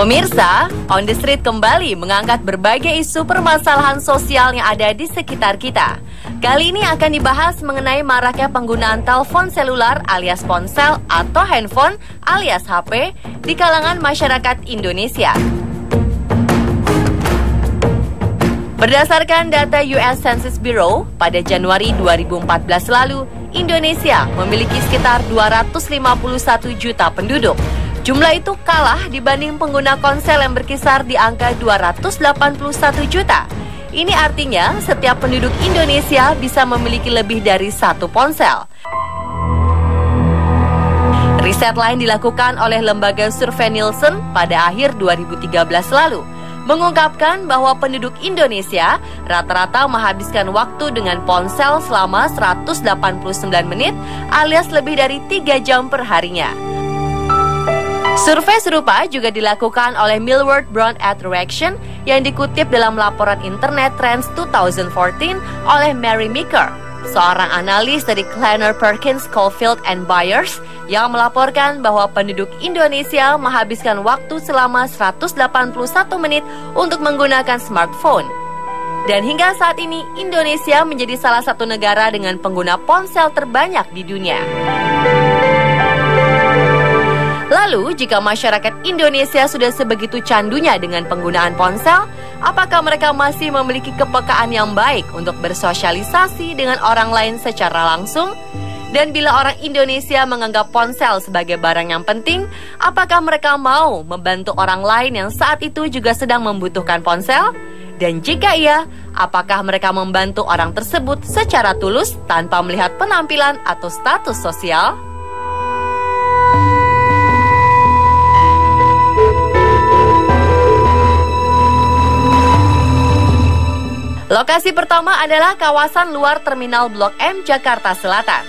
Pemirsa, On The Street kembali mengangkat berbagai isu permasalahan sosial yang ada di sekitar kita. Kali ini akan dibahas mengenai maraknya penggunaan telepon selular alias ponsel atau handphone alias HP di kalangan masyarakat Indonesia. Berdasarkan data US Census Bureau, pada Januari 2014 lalu, Indonesia memiliki sekitar 251 juta penduduk. Jumlah itu kalah dibanding pengguna ponsel yang berkisar di angka 281 juta. Ini artinya setiap penduduk Indonesia bisa memiliki lebih dari satu ponsel. Riset lain dilakukan oleh lembaga survei Nielsen pada akhir 2013 lalu, mengungkapkan bahwa penduduk Indonesia rata-rata menghabiskan waktu dengan ponsel selama 189 menit alias lebih dari 3 jam per harinya. Survei serupa juga dilakukan oleh Millward Brown at Reaction yang dikutip dalam laporan Internet Trends 2014 oleh Mary Meeker, seorang analis dari Kleiner Perkins Caufield and Byers yang melaporkan bahwa penduduk Indonesia menghabiskan waktu selama 181 menit untuk menggunakan smartphone. Dan hingga saat ini, Indonesia menjadi salah satu negara dengan pengguna ponsel terbanyak di dunia. Lalu, jika masyarakat Indonesia sudah sebegitu candunya dengan penggunaan ponsel, apakah mereka masih memiliki kepekaan yang baik untuk bersosialisasi dengan orang lain secara langsung? Dan bila orang Indonesia menganggap ponsel sebagai barang yang penting, apakah mereka mau membantu orang lain yang saat itu juga sedang membutuhkan ponsel? Dan jika iya, apakah mereka membantu orang tersebut secara tulus tanpa melihat penampilan atau status sosial? Lokasi pertama adalah kawasan luar Terminal Blok M, Jakarta Selatan.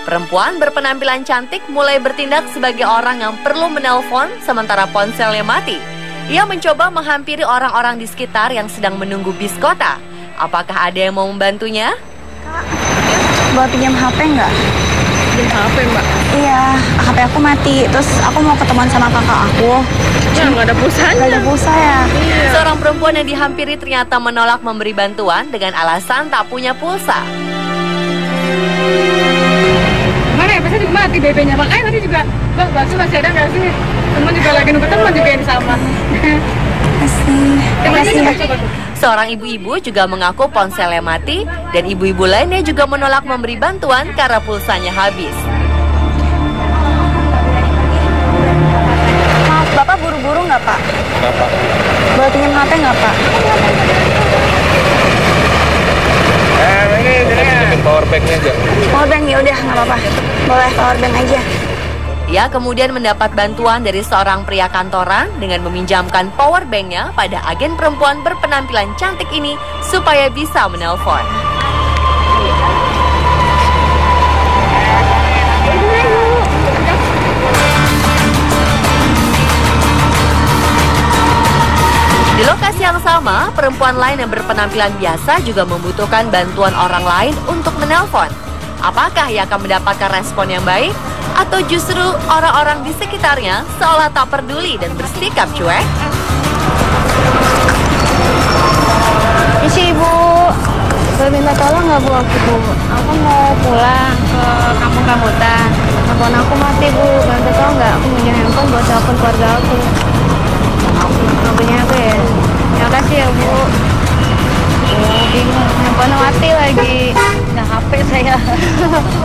Perempuan berpenampilan cantik mulai bertindak sebagai orang yang perlu menelpon sementara ponselnya mati. Ia mencoba menghampiri orang-orang di sekitar yang sedang menunggu bis kota. Apakah ada yang mau membantunya? Kak, boleh pinjam HP nggak? Pinjam HP, Mbak? Iya, HP aku mati. Terus aku mau ketemuan sama kakak aku. Ya, nggak ada pulsanya. Nggak ada pulsa ya? Iya. Seorang perempuan yang dihampiri ternyata menolak memberi bantuan dengan alasan tak punya pulsa. Mana ya, pasti mati BB-nya. Makanya tadi juga, Mbak, bakso masih ada nggak sih? Teman juga lagi nunggu teman juga yang sama. Makasih ya. Seorang ibu-ibu juga mengaku ponselnya mati dan ibu-ibu lainnya juga menolak memberi bantuan karena pulsanya habis. Maaf, Bapak buru-buru nggak, Pak? Bapak. Boleh pinjam HP nggak, Pak? Ini powerbanknya aja. Powerbank ya udah nggak apa-apa. Boleh powerbank aja. Ia kemudian mendapat bantuan dari seorang pria kantoran dengan meminjamkan powerbanknya pada agen perempuan berpenampilan cantik ini supaya bisa menelpon. Di lokasi yang sama, perempuan lain yang berpenampilan biasa juga membutuhkan bantuan orang lain untuk menelpon. Apakah ia akan mendapatkan respon yang baik? Atau justru orang-orang di sekitarnya seolah tak peduli dan bersikap cuek? Isi Ibu, boleh minta tolong nggak Bu? Aku mau pulang ke kampung rambutan. Handphone aku mati Bu, bantu tolong nggak? Aku punya handphone buat telepon keluarga aku. Nggak punya HP ya? Terima kasih ya Bu. Bingung, handphone mati lagi. Nah, HP saya.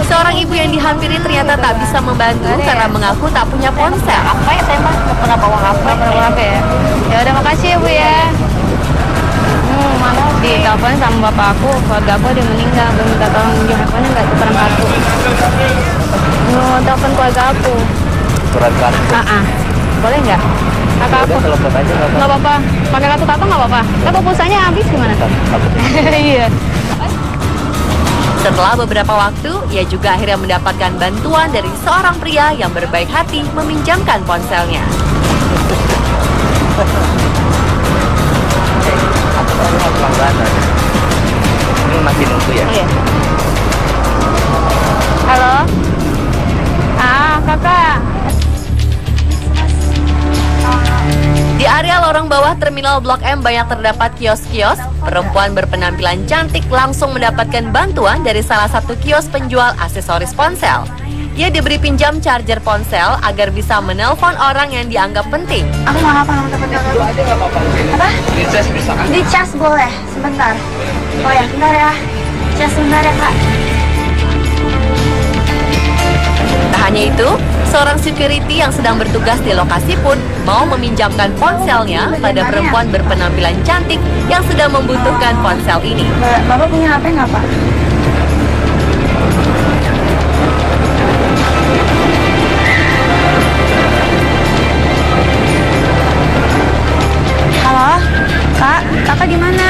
Seorang ibu yang dihampiri ternyata tak bisa membantu karena mengaku tak punya ponsel. Apa ya saya mah nggak pernah bawa HP. Nggak pernah bawa HP ya? Ya udah makasih ya Bu ya. Mana ditelepon sama bapak aku, keluarga aku udah meninggal. Gue minta tolong pinjam handphone nggak tukeran kartu. Mau telepon keluarga aku. Surat kartu. Boleh nggak? Kakak aku. Telepon aja Nggak apa-apa. Pakai kartu kakak nggak apa-apa. Tapi pulsanya habis gimana? Iya. Setelah beberapa waktu, ia juga akhirnya mendapatkan bantuan dari seorang pria yang berbaik hati meminjamkan ponselnya. Ini masih nunggu ya? Iya. Halo? Kakak. Di area lorong bawah terminal Blok M banyak terdapat kios-kios. Perempuan berpenampilan cantik langsung mendapatkan bantuan dari salah satu kios penjual aksesoris ponsel. Ia diberi pinjam charger ponsel agar bisa menelpon orang yang dianggap penting. Aku mau apa nomor telepon kamu? Apa? Dicas bisa kan? Dicas boleh, sebentar. Oh ya, bentar ya. Cas sebentar ya, Kak. Tak hanya itu, seorang security yang sedang bertugas di lokasi pun mau meminjamkan ponselnya pada perempuan berpenampilan cantik yang sedang membutuhkan ponsel ini. Bapak punya HP nggak, Pak? Halo, Kak, Kakak di mana?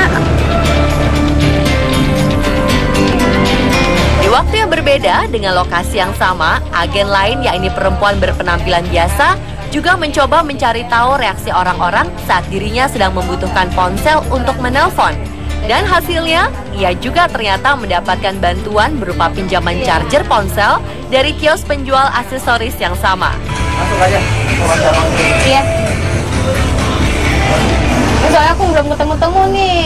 Di waktu yang berbeda dengan lokasi yang sama, agen lain yakni perempuan berpenampilan biasa juga mencoba mencari tahu reaksi orang-orang saat dirinya sedang membutuhkan ponsel untuk menelpon. Dan hasilnya, ia juga ternyata mendapatkan bantuan berupa pinjaman charger ponsel dari kios penjual aksesoris yang sama. Masuk aja. Iya. Soalnya aku belum ketemu-temu nih.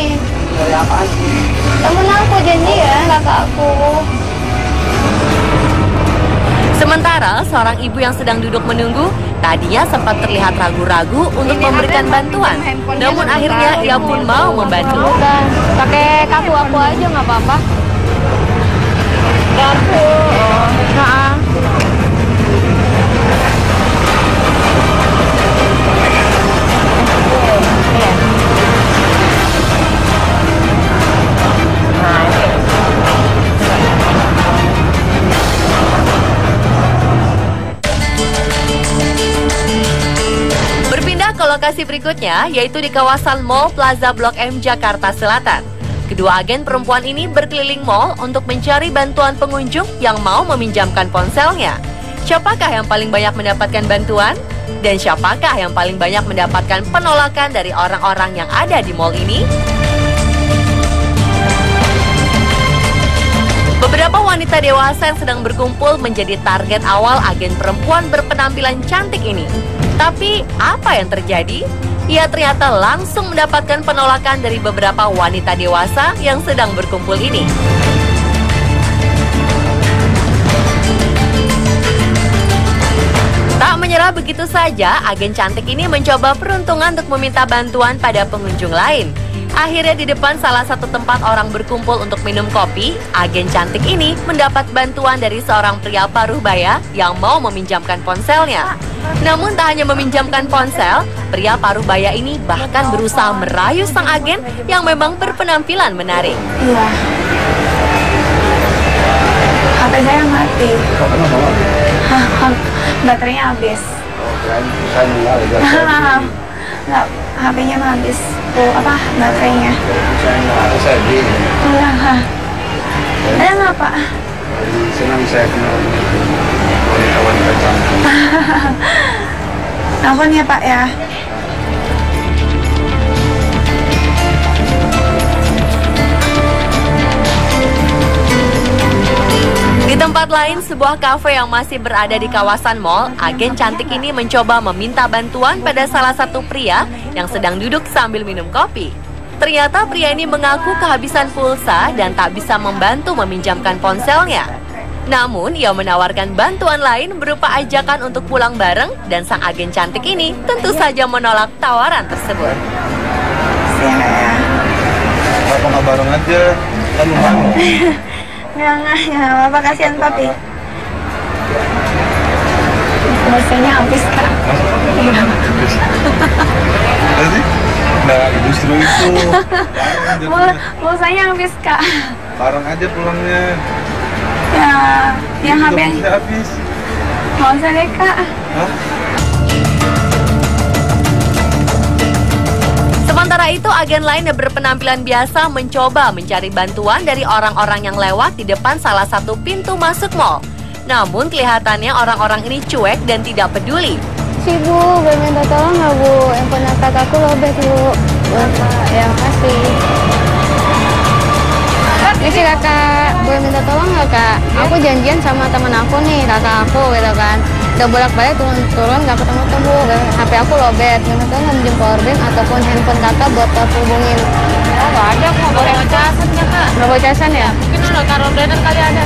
Dari apaan sih? Temen aku janjian, kakak aku. Sementara seorang ibu yang sedang duduk menunggu tadinya sempat terlihat ragu-ragu untuk memberikan bantuan. Namun akhirnya ia pun mau membantu. Bukan, pakai kartu aku aja nggak apa-apa. Kartu. Nah. Berpindah ke lokasi berikutnya, yaitu di kawasan Mall Plaza Blok M, Jakarta Selatan. Kedua agen perempuan ini berkeliling mall untuk mencari bantuan pengunjung yang mau meminjamkan ponselnya. Siapakah yang paling banyak mendapatkan bantuan? Dan siapakah yang paling banyak mendapatkan penolakan dari orang-orang yang ada di mall ini? Beberapa wanita dewasa yang sedang berkumpul menjadi target awal agen perempuan berpenampilan cantik ini. Tapi apa yang terjadi? Ia ternyata langsung mendapatkan penolakan dari beberapa wanita dewasa yang sedang berkumpul ini. Tak menyerah begitu saja, agen cantik ini mencoba peruntungan untuk meminta bantuan pada pengunjung lain. Akhirnya di depan salah satu tempat orang berkumpul untuk minum kopi, agen cantik ini mendapat bantuan dari seorang pria paruh baya yang mau meminjamkan ponselnya. Namun tak hanya meminjamkan ponsel, pria paruh baya ini bahkan berusaha merayu sang agen yang memang berpenampilan menarik. Iya. HP saya mati. Baterainya habis. Nggak, HP-nya habis. Apa baterainya? Enggak. Ada nggak, Pak? Senang saya kenal wanita-wanita cantik. Telepon ya, Pak ya. Di tempat lain, sebuah kafe yang masih berada di kawasan mall, agen cantik ini mencoba meminta bantuan pada salah satu pria yang sedang duduk sambil minum kopi. Ternyata pria ini mengaku kehabisan pulsa dan tak bisa membantu meminjamkan ponselnya. Namun, ia menawarkan bantuan lain berupa ajakan untuk pulang bareng dan sang agen cantik ini tentu saja menolak tawaran tersebut. Kenapa nggak bareng aja? Kan mau. Enggak apa-apa, kasihan papi. Pulsanya habis, Kak. Iya. Nah, justru itu. Pulsanya habis, Kak. Bareng aja pulangnya. Ya, yang HP yang Udah habis. nggak usah deh, Kak. Hah? Sementara itu, agen lain yang berpenampilan biasa mencoba mencari bantuan dari orang-orang yang lewat di depan salah satu pintu masuk mall. Namun kelihatannya orang-orang ini cuek dan tidak peduli. Si Bu, boleh minta tolong nggak, Bu? Handphone kakakku lobet, Bu. Bapak, ya makasih. Ini sih kakak, boleh minta tolong nggak, Kak? Aku janjian sama temen aku nih, kakak aku gitu kan. Udah bolak-balik turun nggak ketemu-temu. HP aku lowbat, minta tolong minjem powerbank ataupun handphone kakak buat aku hubungin. Oh, nggak ada kok, bawa casannya kak. Nggak bawa casan ya? Mungkin udah taruh blender kali ada.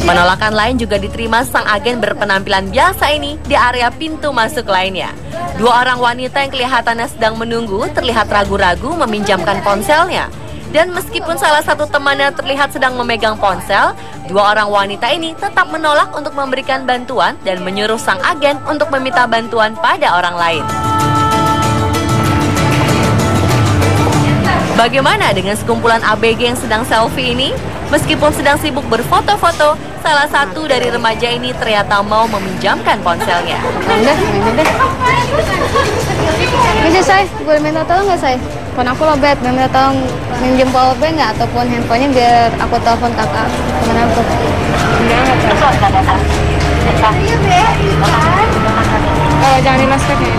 Penolakan lain juga diterima sang agen berpenampilan biasa ini di area pintu masuk lainnya. Dua orang wanita yang kelihatannya sedang menunggu terlihat ragu-ragu meminjamkan ponselnya. Dan meskipun salah satu temannya terlihat sedang memegang ponsel, dua orang wanita ini tetap menolak untuk memberikan bantuan dan menyuruh sang agen untuk meminta bantuan pada orang lain. Bagaimana dengan sekumpulan ABG yang sedang selfie ini? Meskipun sedang sibuk berfoto-foto, salah satu dari remaja ini ternyata mau meminjamkan ponselnya. Udah, minjem deh. Bisa, Say. Boleh minta tolong nggak, Say? Phone aku lowbat, minta tolong minjem powerbank nggak ataupun handphonenya biar aku telepon kakak teman aku. Oh, jangan dimasuk ya.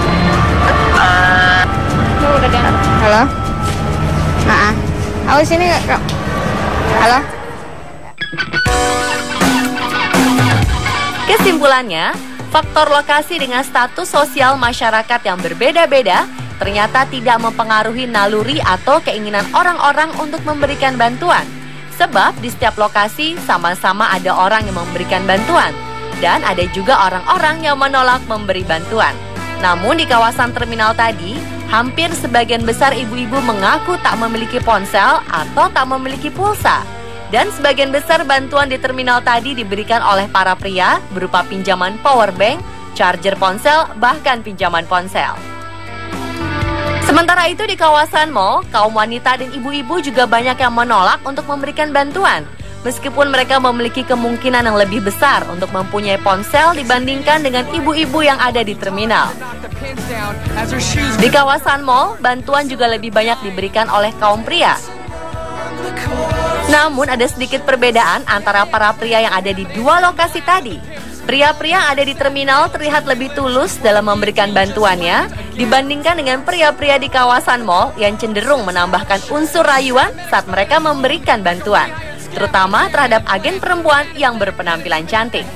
Tuh, udah jangan. Halo? Aku sini kak. Halo? Kesimpulannya, faktor lokasi dengan status sosial masyarakat yang berbeda-beda ternyata tidak mempengaruhi naluri atau keinginan orang-orang untuk memberikan bantuan. Sebab di setiap lokasi sama-sama ada orang yang memberikan bantuan dan ada juga orang-orang yang menolak memberi bantuan. Namun di kawasan terminal tadi, hampir sebagian besar ibu-ibu mengaku tak memiliki ponsel atau tak memiliki pulsa. Dan sebagian besar bantuan di terminal tadi diberikan oleh para pria berupa pinjaman powerbank, charger ponsel, bahkan pinjaman ponsel. Sementara itu di kawasan mall, kaum wanita dan ibu-ibu juga banyak yang menolak untuk memberikan bantuan. Meskipun mereka memiliki kemungkinan yang lebih besar untuk mempunyai ponsel dibandingkan dengan ibu-ibu yang ada di terminal. Di kawasan mall, bantuan juga lebih banyak diberikan oleh kaum pria. Namun ada sedikit perbedaan antara para pria yang ada di dua lokasi tadi. Pria-pria yang ada di terminal terlihat lebih tulus dalam memberikan bantuannya dibandingkan dengan pria-pria di kawasan mall yang cenderung menambahkan unsur rayuan saat mereka memberikan bantuan, terutama terhadap agen perempuan yang berpenampilan cantik.